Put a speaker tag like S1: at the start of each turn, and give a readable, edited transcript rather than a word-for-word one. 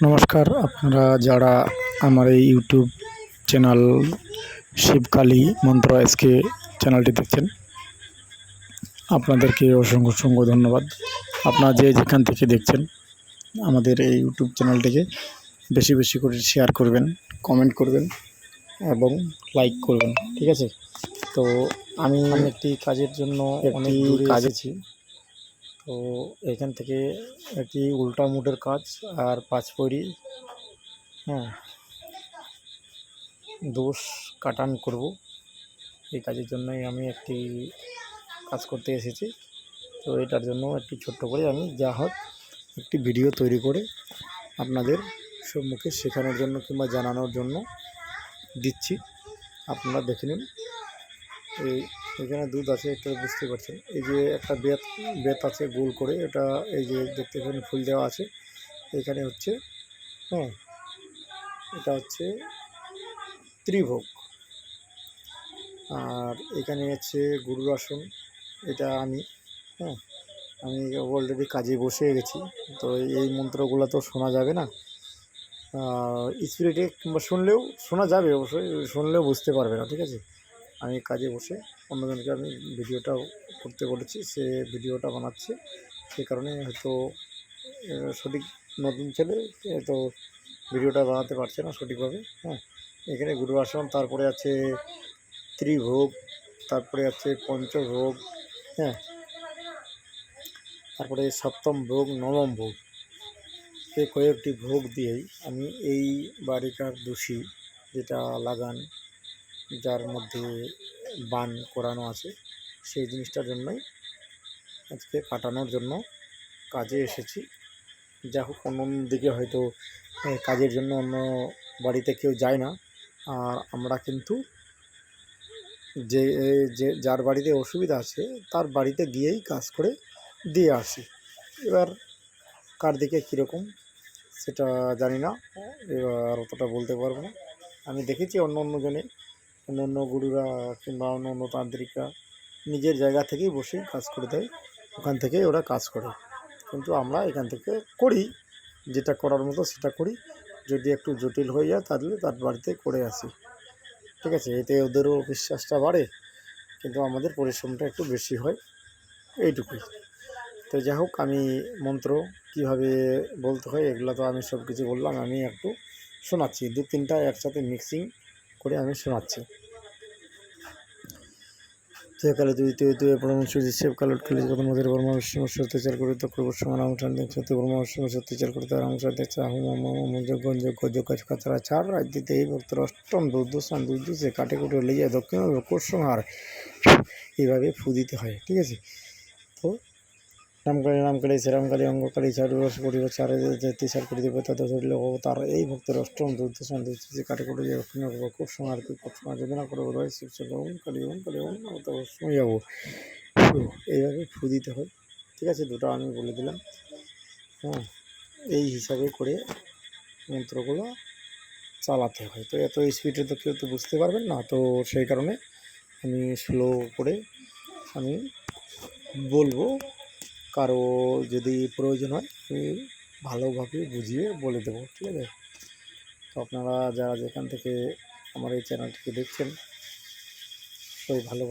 S1: নমস্কার, আপনারা যারা আমার এই ইউটিউব চ্যানেল শিবকালী মন্ত্র এসকে চ্যানেলটি দেখছেন, আপনাদেরকে অসংখ্য অসংখ্য ধন্যবাদ। আপনারা যেখান থেকে দেখছেন আমাদের এই ইউটিউব চ্যানেলটিকে বেশি বেশি করে শেয়ার করবেন, কমেন্ট করবেন এবং লাইক করবেন, ঠিক আছে? তো আমি একটি কাজের জন্য অনেক দূরে এসেছি। তো এখান থেকে একটি উল্টা মুডের কাজ আর পাঁচপড়ি দোষ কাটান করব। এই কাজের জন্যই আমি একটি কাজ করতে এসেছি। তো এটার জন্য একটি ছোট্ট করে আমি যা হোক একটি ভিডিও তৈরি করে আপনাদের সম্মুখে শেখানোর জন্য কিংবা জানানোর জন্য দিচ্ছি। আপনারা দেখে নিন। এখানে দুধ আছে, এটা বুঝতে পারছেন। এই যে একটা বেত আছে গোল করে, এটা এই যে দেখতে পাচ্ছেন ফুল দেওয়া আছে। এখানে হচ্ছে এটা হচ্ছে ত্রিভোগ। আর এখানে হচ্ছে গুরুর আসন। এটা আমি আমি অলরেডি কাজে বসে গেছি। তো এই মন্ত্রগুলো তো শোনা যাবে না, স্পিরিটে কিংবা শুনলেও শোনা যাবে, অবশ্যই শুনলেও বুঝতে পারবে না, ঠিক আছে? আমি কাজে বসে অন্যজনকে আমি ভিডিওটা করতে বলেছি, সে ভিডিওটা বানাচ্ছে। সে কারণে হয়তো সঠিক নতুন ছেলে তো ভিডিওটা বানাতে পারছে না সঠিকভাবে। এখানে গুরু আসন, তারপরে আছে ত্রিভোগ, তারপরে আছে পঞ্চভোগ, তারপরে সপ্তম ভোগ, নবম ভোগ। এই কয়েকটি ভোগ দিয়েই আমি এই বাড়িকার দোষী যেটা লাগান, যার মধ্যে বান করানো আছে, সেই জিনিসটার জন্যই আজকে কাটানোর জন্য কাজে এসেছি। যা হোক, অন্য দিকে হয়তো কাজের জন্য অন্য বাড়িতে কেউ যায় না, আর আমরা কিন্তু যে যার বাড়িতে অসুবিধা আছে তার বাড়িতে গিয়েই কাজ করে দিয়ে আসি। এবার কার দিকে কীরকম সেটা জানি না, এবার অতটা বলতে পারবো না। আমি দেখেছি অন্য গুরুরা কিংবা অন্য তান্ত্রিকরা নিজের জায়গা থেকেই বসেই কাজ করে দেয়, ওখান থেকেই ওরা কাজ করে। কিন্তু আমরা এখান থেকে করি, যেটা করার মতো সেটা করি। যদি একটু জটিল হয়ে যায় তাহলে তার বাড়িতে করে আসি, ঠিক আছে? এতে ওদেরও বিশ্বাসটা বাড়ে, কিন্তু আমাদের পরিশ্রমটা একটু বেশি হয়, এইটুকুই। তো যাই হোক, আমি মন্ত্র কীভাবে বলতে হয় এগুলো তো আমি সব কিছু বললাম। আমি একটু শোনাচ্ছি, 2-3টা একসাথে মিক্সিং করে আমি শোনাচ্ছি। কালে তুই পরামর্শ শিব কাল উৎকালে কত মধ্যে পরামর্শ সত্যচার করে তো করবো সমান অনুষ্ঠান সত্যি পরামর্শ সত্যচার করে তার অনুষ্ঠান দেখছে যোগ্য কাছাড়া ছাড় রাজ্যতে এই ভক্তর অষ্টম দুর্দশান দুর্দশে কাটে কুটে লেগে দক্ষিণ কোর্সংহার এইভাবে ফু দিতে হয়, ঠিক আছে? তো রামকালী শ্রীরামকালী অঙ্গকালী চারুরস পরিবার চারে তেসার করে দেবে তাদের ধরলে তার এই ভক্তের অষ্টম দুর্দশান দুর্দশে কাটে কুটে যে দক্ষিণ কোর্সংহার যোজনা করে বোধ হয় শিবচন্দ্র ওমকালী সময় যাবো। এইভাবে ফু দিতে হয়, ঠিক আছে? দুটো আমি বলে দিলাম। এই হিসাবে করে মন্ত্রগুলো চালাতে হয়। তো এত স্পিডে তো কেউ তো বুঝতে পারবেন না, তো সেই কারণে আমি স্লো করে আমি বলবো। কারো যদি প্রয়োজন হয় আমি ভালোভাবে বুঝিয়ে বলে দেবো, ঠিক আছে? তো আপনারা যারা যেখান থেকে আমার এই চ্যানেলটিকে দেখছেন সবাই ভালো